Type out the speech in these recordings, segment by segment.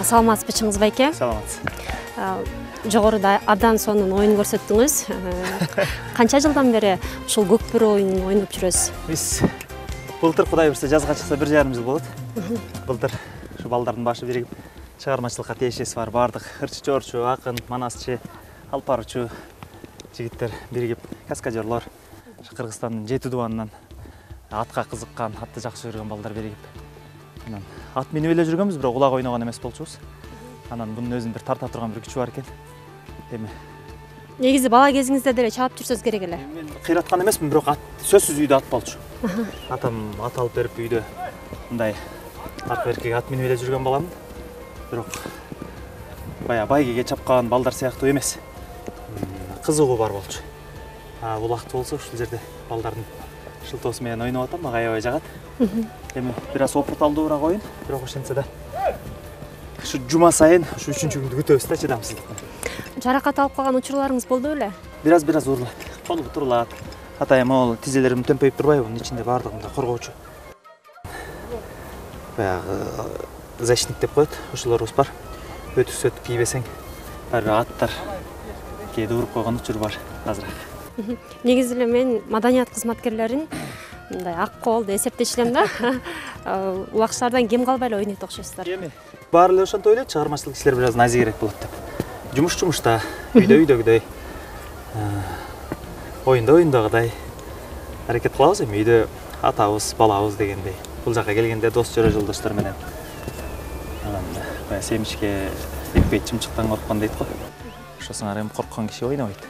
Саламатсызбы байке? Саламатсыз. Жогоруда абдан сонун оюн көрсөттүңүз. Канча жылдан бери ушул көкбөрү оюнун ойноп жүрөсүз? Биз былтыр Кудай бурса жазга чыкса 1,5 жыл болот. Былтыр ушу балдардын башы биригип чыгармачылыкка тиешеси бар бардык ырчы чорчу, акын, манасчы, алпарчу жигиттер биригип каскадерлор Кыргызстандын 7 дубанынан атка кызыккан, атты жакшы көргөн балдар биригип. Анан ат минип эле жүргөнбүз, бирок улак ойногон эмес болчубуз. Анан бунун өзүн бир тарта турган бир күчү бар экен. Эми Негизи бала кезиңизде деле чаап жүрсөз керек эле. Мен кыйраткан эмесмин, бирок ат сөзсүз үйдө ат болчу. Атам ат алып берип үйдө мындай арка эркеге ат минип эле жүргөн баламын. Бирок байгеге чапкан балдар сыяктуу эмес. Кызыгуу бар болчу. Улакты болсо ушул жерде балдардын шылтоосу менен ойноп атам, мага аябай жагат. Эми бир аз опыт алдуураак оюн, бирок ошентсе да ушу жума сайын ушу 3-чү күндү күтөбүз да чыдамсыздыктан. Жаракат алып калган учурларыңыз болду беле? Бир аз уурулат, колу турулат. Атайым ол тизелерим төмпөйүп турбайбы? Мунун ичинде бардыгында коргоочу. Баягы защитник деп коет, ошолорубуз бар. Өтүк кийбесең, бир аттар кээде уруп койгон учур бар азыраак. Негизи эле мен маданият кызматкерлерин мындай ак кол деп эсептешилем да. Убакыттардан кем калбай эле ойнойт окшойсуздар. Эми баары эле ошентип ойлойт, чыгармачылык иштер бир аз назигирээк болот деп. Жумуш жумушта, үйдөгүдөй, оюндагыдай аракет кылабыз. Эми үйдө атабыз, балабыз дегендей. Бул жака келгенде дос жора жолдоштор менен. Анан баягы семичке экпейт чымчыктан корккон дейт го. Ошосуңар эми корккон киши ойнобойт.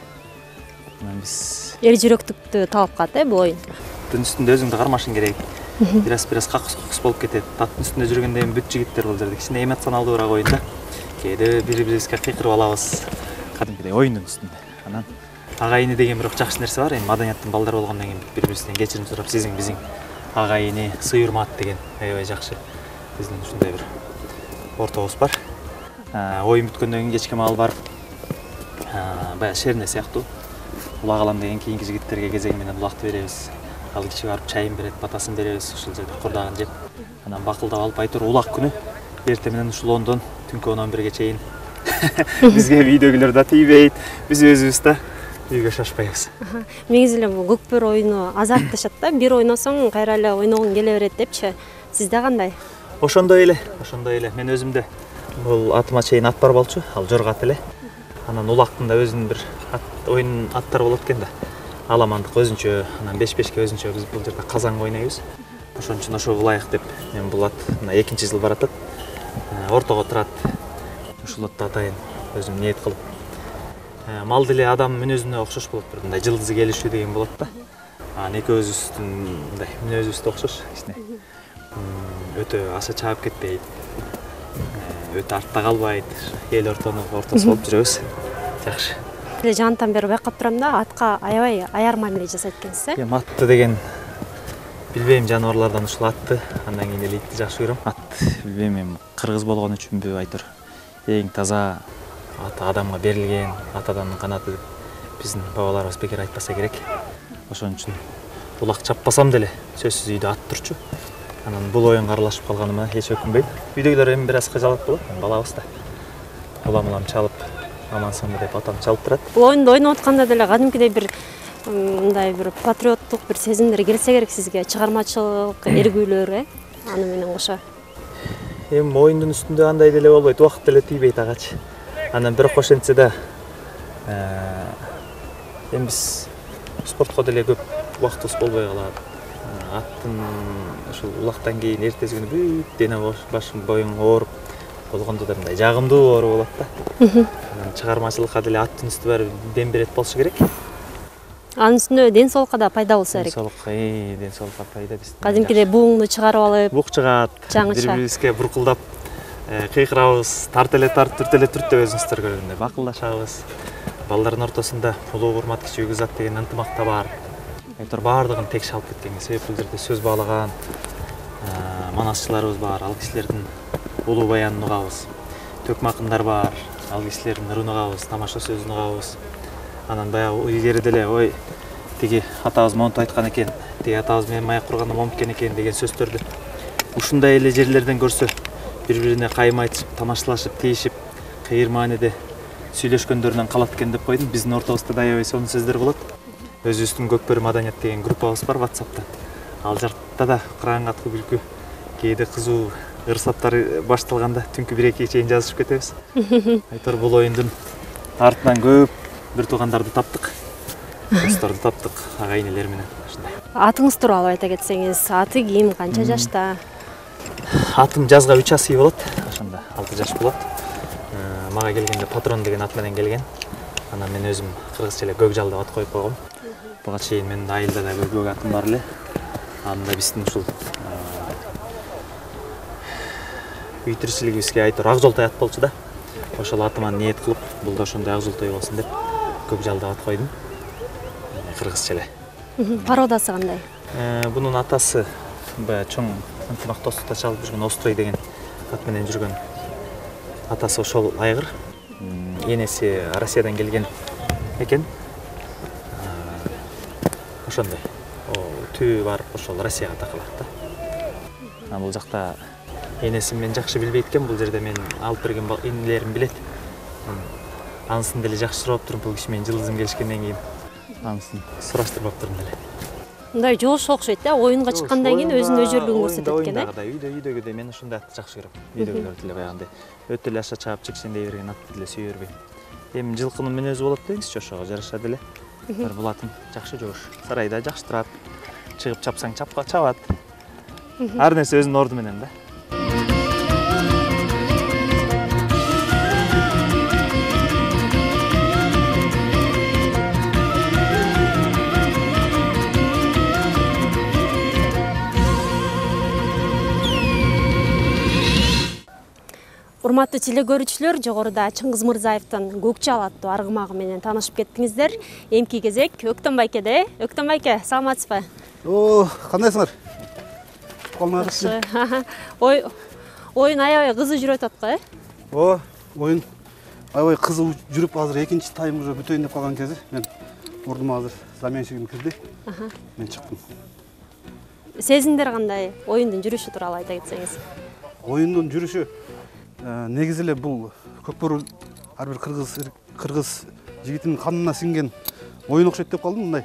Анан биз Эл жүрөктүктү талап кылат, бул оюн. Аттын үстүндө өзүңдү кармашың керек. Бир аз какыс болуп кетет. Аттын үстүндө жүргөндө эми бүт жигиттер бул жерде кичине эмоционалдуураак оюн да. Кээде бири-бирибизге кыйкырып алабыз. Кадимкидей оюндун үстүндө. Анан агайыны деген бирок жакшы нерсе бар. Эми маданияттын балдары болгондон кийин бири-бирибизден кечирим сурап, сизиң биздин агайыны, сый урмат деген аябай жакшы. Биздин ушундай бир ортобуз бар. Оюн бүткөндөн кийин кечке маал барып, баягы шерне сыяктуу улак алам деген кийинки жигиттерге кезеги менен улакты беребиз. Ал киши барып чайын берет, батасын беребиз, ушул жерде курдагын жеп. Анан бакылдап алып айтор улак күнү эртең менен ушул 10дон түнкү 11ге чейин бизге үйдөгүлөр да тийбейт, биз өзүбүз да үйгө шашпайбыз. Негизи эле бул көкбөрү оюну азартташат да. Бир ойносоң кайра эле ойногуң келе берет депчи. Сизде кандай? Ошондой эле. Мен өзүмдө бул атыма чейин ат бар болчу, ал жоргат эле. Анан улактын да өзүнүн бир оюн аттары болот экен да. Аламандык өзүнчө, анан 5-5ке өзүнчө биз бул жерде казанга ойнойбуз. Ошон үчүн ошого ылайык деп мен бул ат мына 2-жыл баратат. Ортого турат. Ушул атты атайын өзүм ниет кылып. Мал деле адам мүнөзүнө окшош болот, бир мындай жылдызы келишүү деген болот да. Экөөбүздүн мындай мүнөзүбүз да окшош, кичине. Өтө аша чаап кетпейт. Өтө артта калбайт. Эл ортосу болуп жүрөбүз. Жакшы. Жантан бери байкап турам да, атка аябай аяр мамиле жасайт экенсиз, Эми атты деген билбейм, жаныбарлардан ушул атты, андан кийин эле итти жакшы көрөм. Ат билбейм, эми кыргыз болгон үчүнбү айтор. Эң таза аты адамга берилген, атадан канаты деп биздин бабаларыбыз бекер айтпаса керек. Ошон үчүн улак чаппасам деле сөзсүз үйдө ат турчу. Анан бул оюнга аралашып калганыма эч өкүнбөйм. Үйдөгүлөр эми бир аз кыжалат болот, балабыз да. Улам чалып, амансыңбы деп атам чалып турат. Бул оюнду ойноп атканда деле кадимкидей бир мындай бир патриоттук бир сезимдер келсе керек сизге, чыгармачылык эргүүлөр, аны менен кошо. Эми оюндун үстүндө андай деле болбойт, убакыт деле тийбейт агачы. Анан бирок ошентсе да эми биз спортко деле көп убактыбыз болбой калат. Аттын ушул улактан кийин эртеси күнү бүт дене башың боюң ооруп болгондо да мындай жагымдуу оору болот да. Анан чыгармачылыкка деле аттын үстү баары дем берет болушу керек. Анын үстүнө ден соолукка да пайда болсо керек. Ден соолукка пайда биз. Кадимкидей бууңду чыгарып алып, бук чыгат, бири-бирибизге буркулдап, кыйкырабыз, тарт эле тарт, түрт эле түрт деп өзүңүздөр көргөндөй бакылдашабыз. Балдардын ортосунда улуу урмат кичи үгүзат деген ынтымак да бар. Айтор баардыгын текше алып кеткенге себеп бул жерде сөз баалаган манасчыларыбыз бар, ал кишилердин улуу баянын угабыз. Төкмө акындар бар, ал кишилердин ырын угабыз, тамаша сөзүн угабыз. Анан баягы илгери деле ой тиги атабыз монтип айткан экен, тиги атабыз менен маяк курганда момук экен деген сөздөрдү ушундай эле жерлерден көрсө бири-бирине кайым айтышып, тамашалашып, тийишип, кыйыр мааниде сүйлөшкөндөрүнөн калат экен деп койдум. Биздин ортобузда да аябай сонун сөздөр болот. Өзүбүздүн Көкбөрү маданият деген группабыз бар WhatsApp'та. Ал жакта да кыраан катку күлкү, кээде кызуу ырсаттар башталганда түнкү 1-2 чейин жазышып кетебиз. Айтор бул оюндун артынан көп бир туугандарды таптык. Досторду таптык, ага-инелер менен. Ушундай. Атыңыз тууралуу айта кетсеңиз, аты ким, канча жашта? Атым жазга 3 асый болот. Ошондо 6 жаш болот. Мага келгенде Патрон деген ат менен келген. Анан мен өзүм кыргызча эле Көкжал деп ат коюп койгом. Буга чейин менин айылда да көк атым бар эле. Анда биздин ушул үй тиричилигибизге айтор ак жолтой ат болчу да. Ошол атыман ниет кылып, бул да ошондой ак жолтой болсун деп Көкжал деп ат койдум. Кыргызча эле. Породасы кандай? Бунун атасы баягы чоң ынтымактуулукта чалып жүргөн Острой деген ат менен жүргөн атасы ошол айгыр. Энеси Россиядан келген экен. Ошондой. Түбү барып ошол Россияга такалат да. Бул жакта энесин мен жакшы билбейт экен, бул жерде мен алып берген инелерим билет. Анысын деле жакшы сурап туруп, бул киши менин жылдызым келишкенден кийин анысын сураштырбаптырмын деле. Мындай жолшо окшойт да, оюнга чыккандан кийин өзүнүн өзгөлүгүн көрсөтөт экен, Үйдөгүдөй мен ушундай атты жакшы көрөм. Үйдөгүлөр деле баягындай өтө эле аша чаап чекшендей берген атты деле сүйө бербейм. Эми жылкынын мүнөзү болот деңизчи, ошого жараша деле. Бул атым жакшы жоош. Сарайда жакшы турат. Чыгып чапсаң чабат. Ар нерсе өзүнүн орду менен да. Урматтуу телекөрүүчүлөр, жогоруда Чыңгыз Мырзаевдин Көкжал аттуу аргымагы менен таанышып кеттиңиздер. Эмки кезек Өктөн байкеде. Өктөн байке, саламатсызбы? Кандайсыңар? Оюн аябай кызуу жүрүп атат го, Оюн аябай кызуу жүрүп, азыр экинчи тайм уже бүтөйүн деп калган кези. Мен ордума азыр заменщигим кирди. Мен чыктым. Сезимдер кандай? Оюндун жүрүшү тууралуу айта кетсеңиз. Оюндун жүрүшү негизи эле бул Көкбөрү ар бир кыргыз жигитинин канына сиңген оюн окшойт деп калдым. Мындай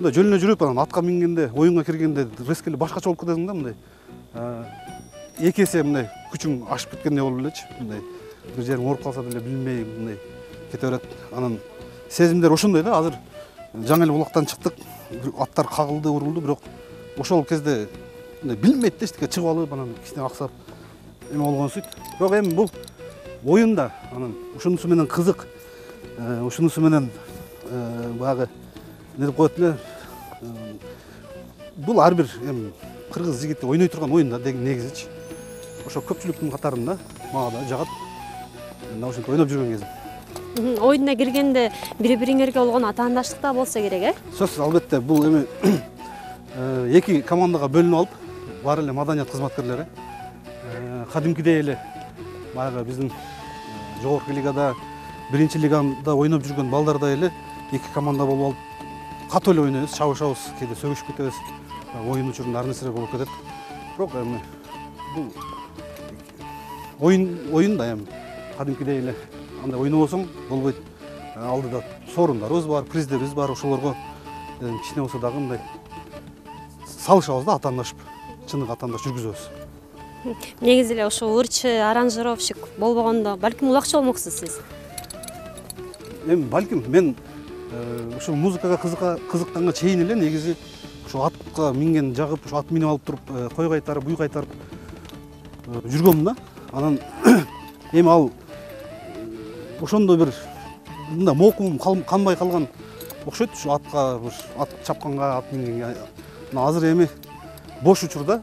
жөн эле жүрүп, анан атка мингенде, оюнга киргенде резко эле башкача болуп кетесиң да, мындай. Эки эсе мындай күчүң ашып кеткендей болуп элечи. Мындай бир жериң ооруп калса деле билмей мындай кете берет. Анан сезимдер ошондой да. Азыр жаңы эле булактан чыктык. Аттар кагылды, урулду, бирок ошол кезде мындай билмейт да, эчтеке чыгып алып, анан кичине аксап эме болгонсуйт. Бирок эми бул оюн да, анан ушунусу менен кызык, ушунусу менен баягы не деп коет эле, бул ар бир эми кыргыз жигити ойной турган оюн да негизичи. Ошо көпчүлүктүн катарында мага да жагат. Мен ошентип ойноп жүргөн кезим. Оюнга киргенде бири-бириңерге болгон атаандаштык да болсо керек, Сөзсүз, албетте, бул эми эки командага бөлүнүп алып, баары эле маданият кызматкерлери кадимкидей эле баягы биздин жогорку лигада, биринчи лигада ойноп жүргөн балдардай эле эки команда болуп алып катуу эле ойнойбуз, чабышабыз, кээде сөгүшүп кетебиз. Оюн учурунда ар нерсе болуп кетет. Бирок эми бул оюн да эми кадимкидей эле андай ойнобосоң болбойт. Алдыда сорундарыбыз бар, приздерибиз бар, ошолорго кичине болсо дагы мындай салышабыз да, атаандашып, чыныгы атаандаш жүргүзөбүз. Негизи эле ошо ырчы, аранжировщик болбогондо балким улакчы болмоксуз сиз. Эми балким мен ушул музыкага кызыкканга чейин эле негизи ошо атка минген жагып, ошо ат минип алып туруп, кой кайтарып, уй кайтарып жүргөм да. Анан эми ал ошондой бир мындай моокумум канбай калган окшойт, ушу атка бир ат чапканга, ат мингенге. Азыр эми бош учурда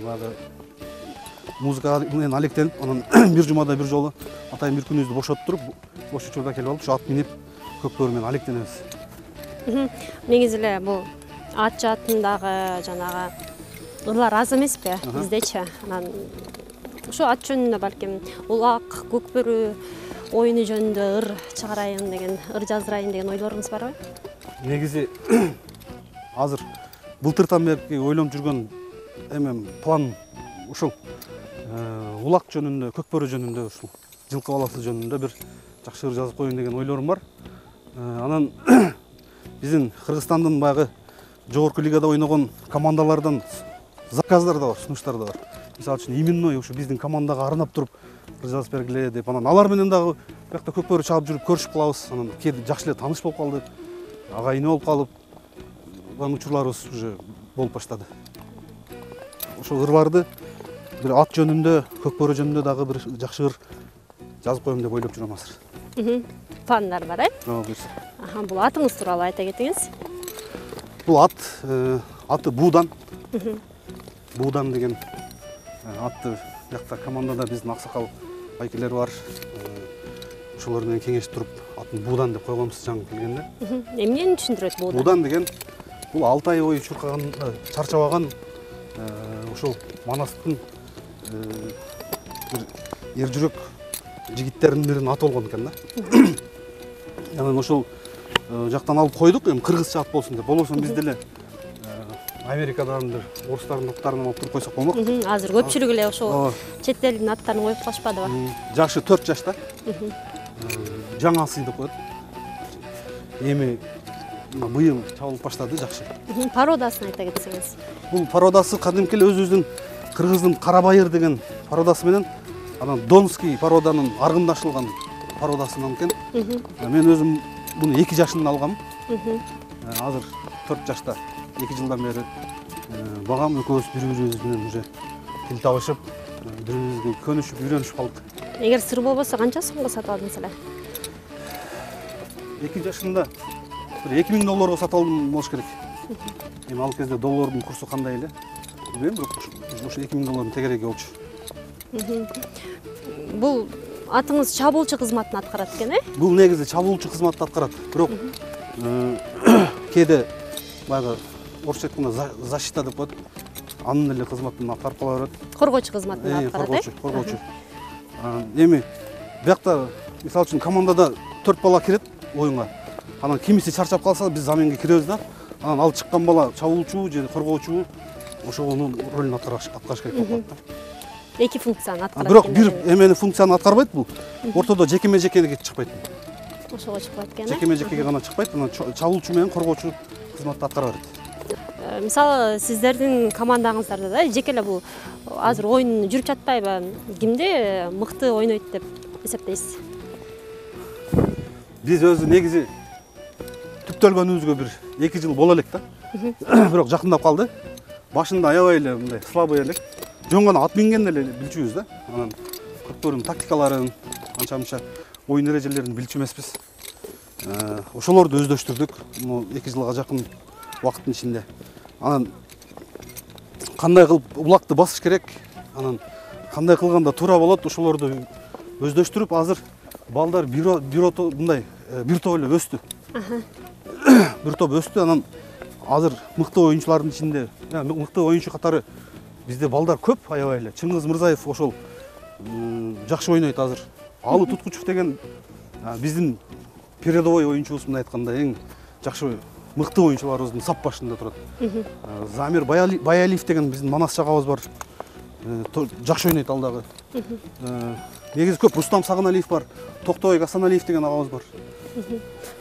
баягы музыка менен алектенип, анан бир жумада бир жолу атайын бир күнүбүздү бошотуп туруп, бош учурда келип алып, ушу ат минип Көкбөрү менен алектенебиз. Негизи эле бул ат жаатындагы жанагы ырлар аз эмеспи биздечи? Анан ушу ат жөнүндө балким улак, Көкбөрү оюну жөнүндө ыр чыгарайын деген, ыр жаздырайын деген ойлоруңуз барбы? Негизи азыр былтыртан бери ойлонуп жүргөн план ушул. улак жөнүндө, көкбөрү жөнүндө, ушул жылкы баласы жөнүндө бир жакшы ыр жазып коеюн деген ойлорум бар. Анан биздин Кыргызстандын баягы жогорку лигада ойногон командалардан заказдар да бар, сунуштар да бар. Мисалы үчүн именной ушу биздин командага арнап туруп ыр жазып бергиле деп, анан алар менен дагы биякта көкбөрү чабып жүрүп көрүшүп калабыз. Анан кээде жакшы эле тааныш болуп калды, агайыны болуп калып, анын учурларыбыз уже болуп баштады. Ошол ырларды бир ат жөнүндө, көкбөрү жөнүндө дагы бир жакшы ыр жазып коем деп ойлоп жүрөм азыр. Пландар бар, Буюрса. Бул атыңыз тууралуу айта кетиңиз. Бул аты Буудан. Буудан деген атты биякта командада биздин аксакал байкелер бар. Ошолор менен кеңешип туруп атын Буудан деп койгонбуз жаңы келгенде. Эмнени түшүндүрөт Буудан? Буудан деген бул 6 ай бою чуркаганда чарчабаган ошол Манастын бир эр жүрөк жигиттердин биринин аты болгон экен да. Анан ошол жактан алып койдук, эми кыргызча ат болсун деп. Болбосо биз деле Америкадан бир орустардын аттарын алып туруп койсок болмок. Азыр көпчүлүк эле ошол чет элдин аттарын коюп калышпадыбы? Жашы 4 жашта. Жаңасы деп коет. Эми быйыл чабылып баштады, жакшы. Породасын айта кетсеңиз. Бул породасы кадимки эле өзүбүздүн Кыргыздын Карабайыр деген породасы менен анан Донский породанын аргындашылган породасынан экен. Мен өзүм буну 2 жашында алгам. Азыр 4 жашта, 2 жылдан бери багам, экөөбүз бири-бирибиз менен уже тил табышып, бири-бирибизге көнүшүп, үйрөнүшүп калдык. Эгер сыр болбосо канча сомго сатып алдыңыз эле? 2 жашында бир $2000 сатып алдым болуш керек. Эми ал кезде доллардын курсу кандай эле? Билбейм, бирок ошо $2000 тегереги болчу. Бул атыңыз чабуулчу кызматын аткарат экен, Бул негизи чабуулчу кызматты аткарат. Бирок кээде баягы орусча айтканда защита деп коет. Анын эле кызматын аткарып кала берет. Коргоочу кызматын аткарат, Коргоочу. Эми биякта мисалы үчүн командада 4 бала кирет оюнга. Анан кимиси чарчап калса, биз заменге киребиз да. Анан ал чыккан бала чабуулчу же коргоочу ошонун ролун аткарыш керек болуп калат. 2 функцияны аткарат. Бирок бир эмени функцияны аткарбайт бул. Ортодо жекеме-жекеге чыкпайт. Ошого чыкпайт экен. Жекеме-жекеге гана чыкпайт, анан чабуулчу менен коргоочу кызматты аткара берет. Мисалы, сиздердин командаңыздарда да жеке эле бул азыр оюн жүрүп жатпайбы? Кимде мыкты ойнойт деп эсептейсиз? Биз өзү негизи түптөлгөнүбүзгө бир 2 жыл боло элек да. Бирок жакындап калды. Башында аябай эле мындай слабый элек. Жөн гана ат минген эле билчүбүз да. Анан көпбөрүнүн тактикаларын, анча-мынча оюн эрежелерин билчү эмеспиз. Ошолорду өздөштүрдүк. 2 жылга жакын убакыттын ичинде. Анан кандай кылып улакты басыш керек, анан кандай кылганда туура болот, ошолорду өздөштүрүп, азыр балдар бир топ эле өстү. Бир топ өстү, анан азыр мыкты оюнчулардын ичинде, мыкты оюнчу катары бизде балдар көп, аябай эле. Чыңгыз Мырзаев ошол жакшы ойнойт азыр. Алы Туткучев деген биздин передовой оюнчубуз, мындай айтканда эң жакшы мыкты оюнчуларыбыздын сап башында турат. Замир Баялиев деген биздин Манас чагабыз бар. Жакшы ойнойт ал дагы. Негизи көп Рустам Сагыналиев бар, Токтобой Гасаналиев деген агабыз бар.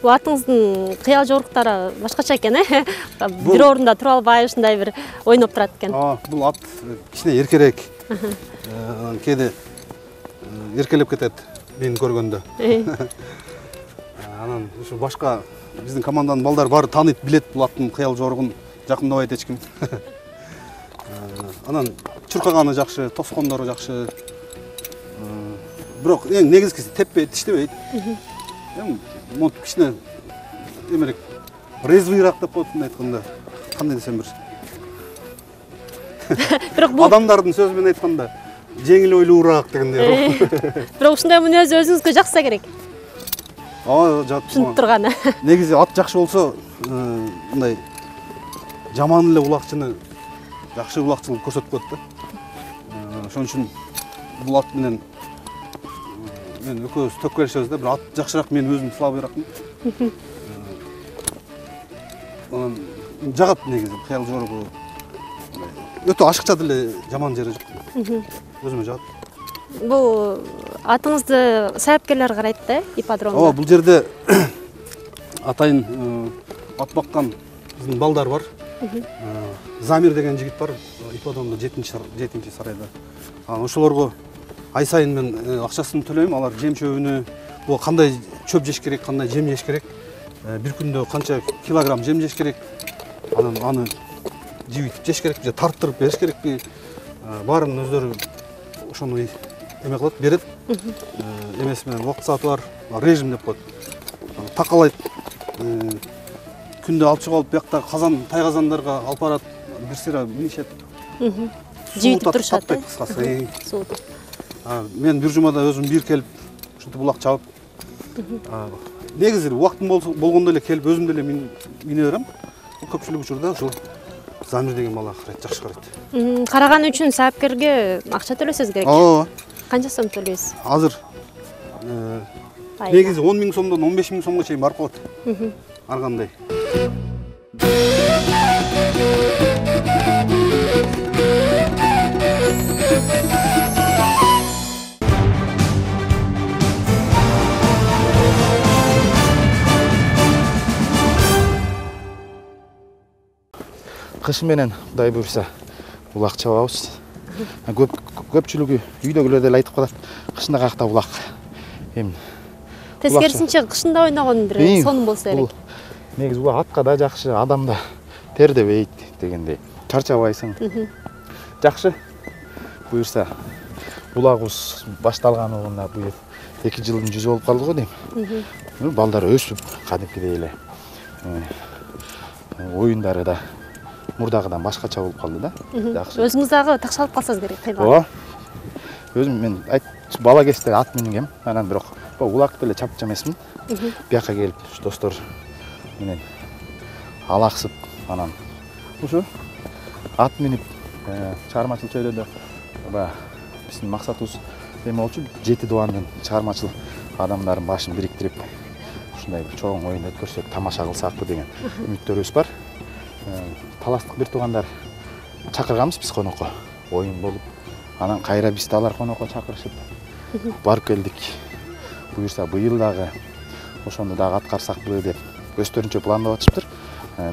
Бул атыңыздын кыял жоруктары башкача экен, бир орунда тура албай ушундай бир ойноп турат экен. Бул ат кичине эркерээк. Кээде эркелеп кетет мени көргөндө. Анан ушу башка биздин команданын балдары баары тааныйт, билет бул аттын кыял жоругун, жакындабайт эч ким. Анан чуркаганы жакшы, тоскондору жакшы. Бирок эң негизгиси теппейт, тиштебейт. Эми монтип кичине эмерек резвыйраак деп коет, мындай айтканда. Кандай десем бир. Бирок бул адамдардын сөзү менен айтканда жеңил ойлуураак дегендей. Бирок ушундай мүнөзү өзүңүзгө жакса керек. Жат. Түшүнүп турганы. Негизи ат жакшы болсо, мындай жаман эле улакчыны жакшы улакчылык көрсөтүп коет да. Ошон үчүн бул ат менен мен экөөбүз төккөрүшөбүз да, бир ат жакшыраак, мен өзүм слабыйраакмын. Анан жагат негизи кыял жоругу. Өтө ашыкча деле жаман жери жок. Өзүмө жагат. Бул атыңызды саяпкерлер карайт да, ипподромдо. Ооба, бул жерде атайын ат баккан биздин балдар бар. Замир деген жигит бар, ипподромдо 7-чи сарайда. Ошолорго ай сайын мен акчасын төлөйм, алар жем чөбүнө, бул кандай чөп жеш керек, кандай жем жеш керек, бир күндө канча килограмм жем жеш керек, анан аны жибитип жеш керек, же тарттырып бериш керекпи, баарын өздөрү ошону эме кылат, берет. Эмеси менен убакыт сааты бар, режим деп коет. Такалайт, күндө алып чыгып алып, биякта казан, тай казандарга алып барат, бир сыйра минишет. Жибитип турушат, кыскасы. суутуп. Мен бир жумада өзүм бир келип, ушинтип булак чабып. Негизи убактым болгондо эле келип өзүм деле мине берем. Көпчүлүк учурда ушул Замир деген бала карайт, жакшы карайт. Караган үчүн саяпкерге акча төлөсөз керек. Ооба. Канча сом төлөйсүз? Азыр негизи 10 000 сомдон 15 000 сомго чейин барып коет. Ар кандай. Кыш менен Кудай буйрса улак чабабыз. Көпчүлүгү үйдөгүлөр деле айтып калат. Кышында какта улак. Эми Тескерисинче кышында ойногон бир сонун болсо керек. Негизи улак атка да жакшы, адамда тердебейт дегендей. Чарчабайсың. Жакшы. Буйрса улагыбыз башталганына быйыл 2 жылдын жүзү болуп калды го дейм. Балдар өсүп, кадимкидей эле оюндары да мурдагыдан башкача болуп калды да. Жакшы. Өзүңүз дагы такшалып калсаңыз керек, кыйла. Ооба. Өзүм мен бала кезде ат мингем, анан бирок улак деле чапчы эмесмин. Бияка келип достор менен алаксып, анан ушу ат минип чыгармачыл чөйрөдө биздин максатыбыз эме болчу, 7 дубандын чыгармачыл адамдардын башын бириктирип ушундай бир чоң оюн өткөрсөк, тамаша кылсакпы деген үмүттөрүбүз бар. Таластык бир туугандар чакырганбыз биз конокко, оюн болуп, анан кайра бизди алар конокко чакырышып барып келдик. Буюрса быйыл дагы ошону дагы аткарсакпы деп өздөрүнчө пландап атышыптыр.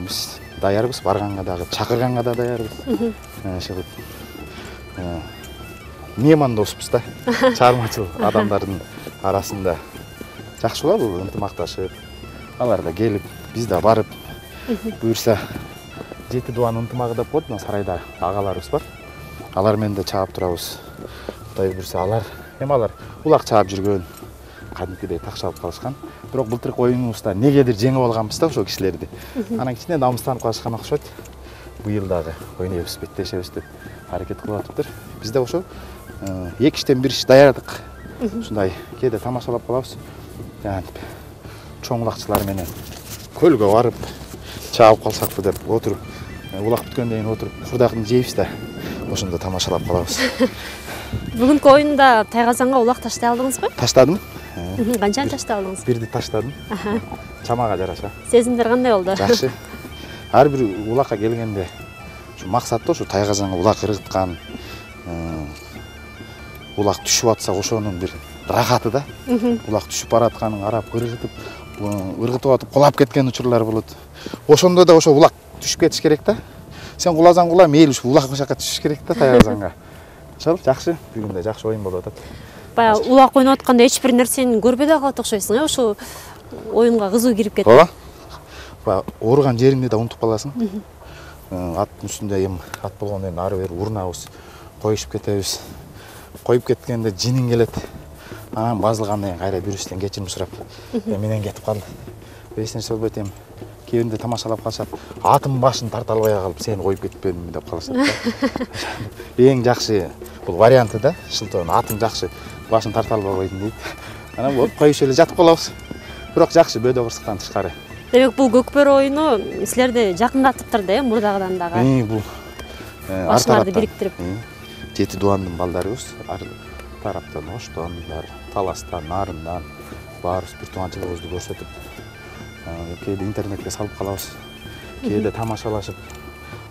Биз даярбыз, барганга дагы, чакырганга да даярбыз. Ошол меймандоспуз да, чыгармачыл адамдардын арасында. Жакшы болот бул, ынтымакташып, алар да келип, биз да барып, буюрса 7 дуан ынтымагы деп коет, мына сарайда агаларыбыз бар. Алар менен да чаап турабыз. Кудай буйрса алар улак чаап жүргөн, кадимкидей такшалып калышкан. Бирок былтыркы оюнубузда негедир жеңип алганбыз да ошол кишилерди. Анан кичине намыстанып калышкан окшойт. Быйыл дагы ойнойбуз, беттешебиз деп аракет кылып атыптыр. Биз да ошо 2 иштен 1 иш даярдык. Ушундай кээде тамашалап калабыз. Жантип чоң улакчылар менен көлгө барып чаап калсакпы деп отуруп, улак бүткөндөн кийин отуруп курдакын жейбиз да ошондо тамашалап калабыз. Бүгүнкү оюнда тайгазанга улак таштай алдыңызбы? Таштадым. Канчаны таштай алдыңыз? Бирди таштадым. Чамага жараша. Сезимдер кандай болду? Жакшы. Ар бир улакка келгенде ушу максатты ушу тайгазанга улак ыргыткан, улак түшүп атса ошонун бир рахаты да. Улак түшүп баратканын карап ыргытып атып кулап кеткен учурлар болот. Ошондо да ошо улак түшүп кетиш керек да. Сен куласаң кула, мейли ушу улак ошакка түшүш керек да тайгазанга. Ошол жакшы, бүгүн да жакшы оюн болуп атат. Баягы улак ойноп атканда эч бир нерсени көрбөй да калат окшойсуң, ошо оюнга кызуу кирип кетти. Ооба. Баягы ооруган жериңди да унутуп каласың. Аттын үстүндө эми ат болгондон кийин ары бери урунабыз, коюшуп кетебиз. Коюп кеткенде жиниң келет. Анан базылгандан кийин кайра бирибизден кечирим сурап, менен кетип калды. Эч нерсе болбойт эми. Кээ биринде тамашалап калышат. Атым башын тарта албай калып, сени коюп кетпедимби деп калышат да. Эң жакшы бул варианты да, шылтоонун атым жакшы, башын тарта албай койдум дейт. Анан болуп коюп эле жатып калабыз. Бирок жакшы бөөдө кырсыктан тышкары. Демек бул көкбөрү оюну силерди жакындатыптыр да, мурдагыдан дагы. Бул башыңарды бириктирип. 7 дубандын балдарыбыз ар тараптан, Оштон, Таластан, Нарындан баарыбыз бир тууганчылыгыбызды көрсөтүп, кээде интернетке салып калабыз. Кээде тамашалашып,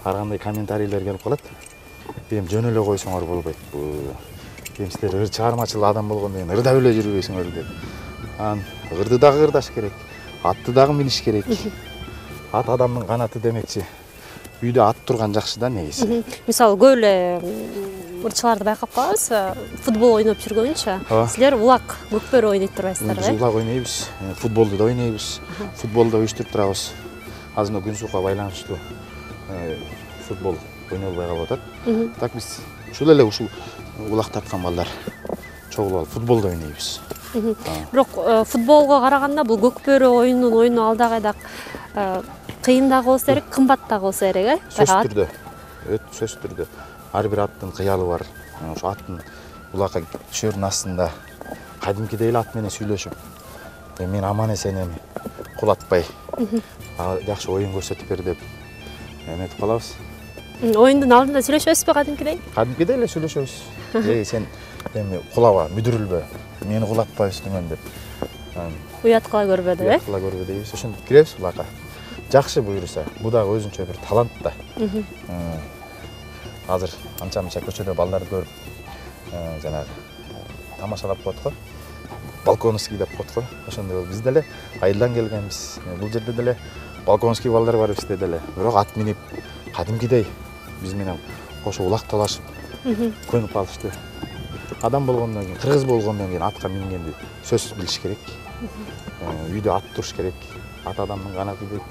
ар кандай комментарийлер келип калат. Эми жөн эле койсоңор болбойт. Кемсилер ыр чыгармачыл адам болгондон кийин ырда эле жүрбөйсүңөр деп. Анан ырды дагы ырдаш керек, атты дагы миниш керек. Ат адамдын канаты демекчи. Үйдө ат турган жакшы да негизи. Мисалы көп эле ырчыларды байкап калабыз, футбол ойноп жүргөнчө. Силер улак, көкбөрү ойнойт турбайсыздар, Biz улак ойнойбуз, футболду да ойнойбуз, футболду уюштуруп турабыз. Азыр күн суукка байланыштуу футбол ойнолбой калып атат. Так биз ушул эле ушул улак тарткан балдар чогулуп алып футболду ойнойбуз. Бирок футболго караганда бул көкбөрү оюнунун ойну алдагайда кыйын дагы болсо керек, кымбат дагы болсо керек, Сөзсүз түрдө, сөзсүз түрдө. Ар бир аттын кыялы бар. Ошо аттын улакка түшөрүнүн астында кадимкидей эле ат менен сүйлөшүп, мен аман эсен эми, кулатпай, жакшы оюн көрсөтүп бер деп эметип калабыз. Оюндун алдында сүйлөшөбүзбү кадимкидей? Кадимкидей эле сүйлөшөбүз. Сен эми кулаба, мүдүрүлбө, мени кулатпа үстүмөн деп. Уят кыла көрбө деп, Уят кыла көрбө дейбиз. Ошентип киребиз улакка. Жакшы буюрса, бул дагы өзүнчө бир талант да. Азыр анча-мынча көчөдө балдарды көрүп, жанагы тамашалап коет го. Балконовский деп коет го. Ошондой биз деле айылдан келгенбиз. Бул жерде деле балконовский балдар бар бизде деле. Бирок ат минип, кадимкидей биз менен кошо улакталашып, көнүп алышты. Адам болгондон кийин, кыргыз болгондон кийин атка мингенди сөзсүз билиш керек. Үйдө ат туруш керек. Ат адамдын канаты дейт.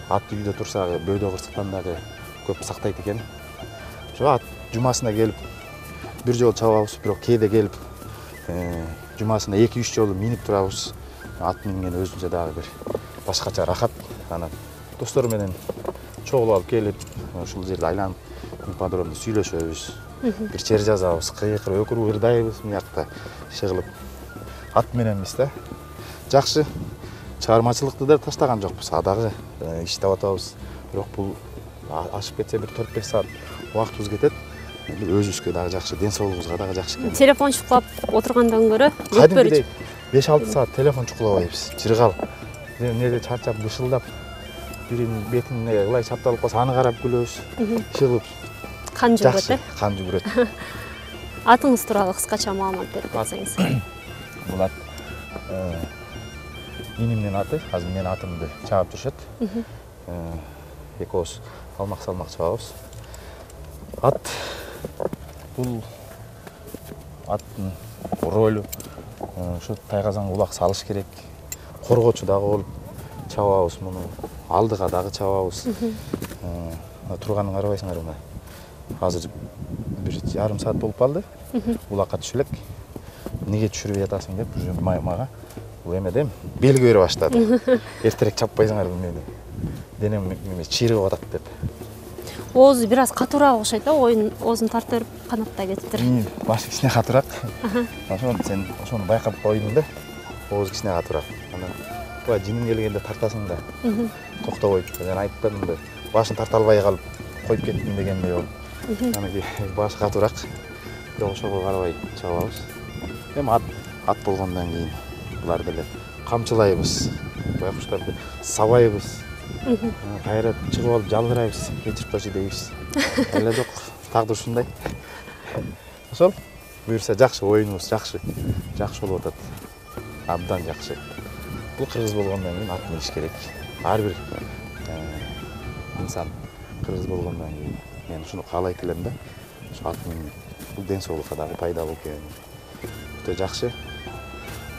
Ат үйдө турса, бөөдө кырсыктан дагы көп сактайт экен. Ошо ат жумасына келип бир жолу чабабыз, бирок кээде келип жумасына 2-3 жолу минип турабыз. Ат минген өзүнчө дагы бир башкача рахат. Анан достор менен чогулуп алып келип, ушул жерде айланып, ипподромдо сүйлөшөбүз. Бир чер жазабыз, кыйкырып, өкүрүп ырдайбыз, мыякта иши кылып. Ат мененбиз да. Жакшы. Чыгармачылыкты да таштаган жокпуз. Дагы иштеп атабыз. Бирок бул ашып кетсе бир 4-5 саат убактыбыз кетет. Өзүбүзгө дагы жакшы, ден соолугубузга дагы жакшы экен. Телефон чукулап отургандан көрө кадимкидей 5-6 саат телефон чукулабайбыз. Чыргал. Эмнеде чарчап, бышылдап, биринин бетине ылай чапталып калса, аны карап күлөбүз. Шыгылып. Кан жүгүрөт, кан жүгүрөт. Атыңыз тууралуу кыскача маалымат берип кетсеңиз. Бул ат инимдин аты, азыр менин атымды чаап жүрүшөт. Экөөбүз салмак чабабыз. Ат бул аттын ролу ушу тайгазанга улак салыш керек. Коргоочу дагы болуп чабабыз муну. Алдыга дагы чабабыз. Турганын карабайсыңар мына. Азыр бир жарым саат болуп калды. Улакка түшүп элек. Неге түшүрбөй атасың деп мага бул эмедем белги бере баштады. Эртерээк чаппайсыңар мени. Денем чийрип атат деп. Оозу бир аз катуураак окшойт да, оюн оозун тартып берип канаттай кетиптир. Башы кичине катуураак. Ошону сен ошону байкап койдуң да. Оозу кичине катуураак. Анан буга жиниң келгенде тартасың да. Токтобойт. Мен айтып бердим да. Башын тарта албай калып коюп кеттим дегендей болуп. Анан башы катуураак. Бирок ошого карабай чабабыз. Эми ат болгондон кийин булар деле камчылайбыз. Байкуштарды сабайбыз. Кайра чыгып алып жалгырайбыз. Кечирип койчу дейбиз. Эле жок, тагдыр ушундай. Ошол буюрса жакшы оюнубуз, жакшы болуп атат. Абдан жакшы. Бул кыргыз болгондон кийин ат миниш керек. Ар бир инсан кыргыз болгондон кийин мен ушуну каалайт элем да. Ошо ат минип, бул ден соолукка дагы пайдалуу экен. Өтө жакшы.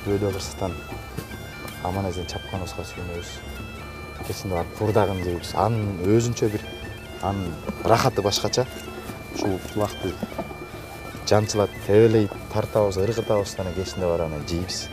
Бөөдө кырсыктан аман эсен чапканыбызга сүйүнөбүз. Кечинде барып фурдагын жейбиз. Анын өзүнчө бир анын рахаты башкача. Ушул улакты жанчылап, тебелейт, тартабыз, ыргытабыз, анан кечинде барып анан жейбиз.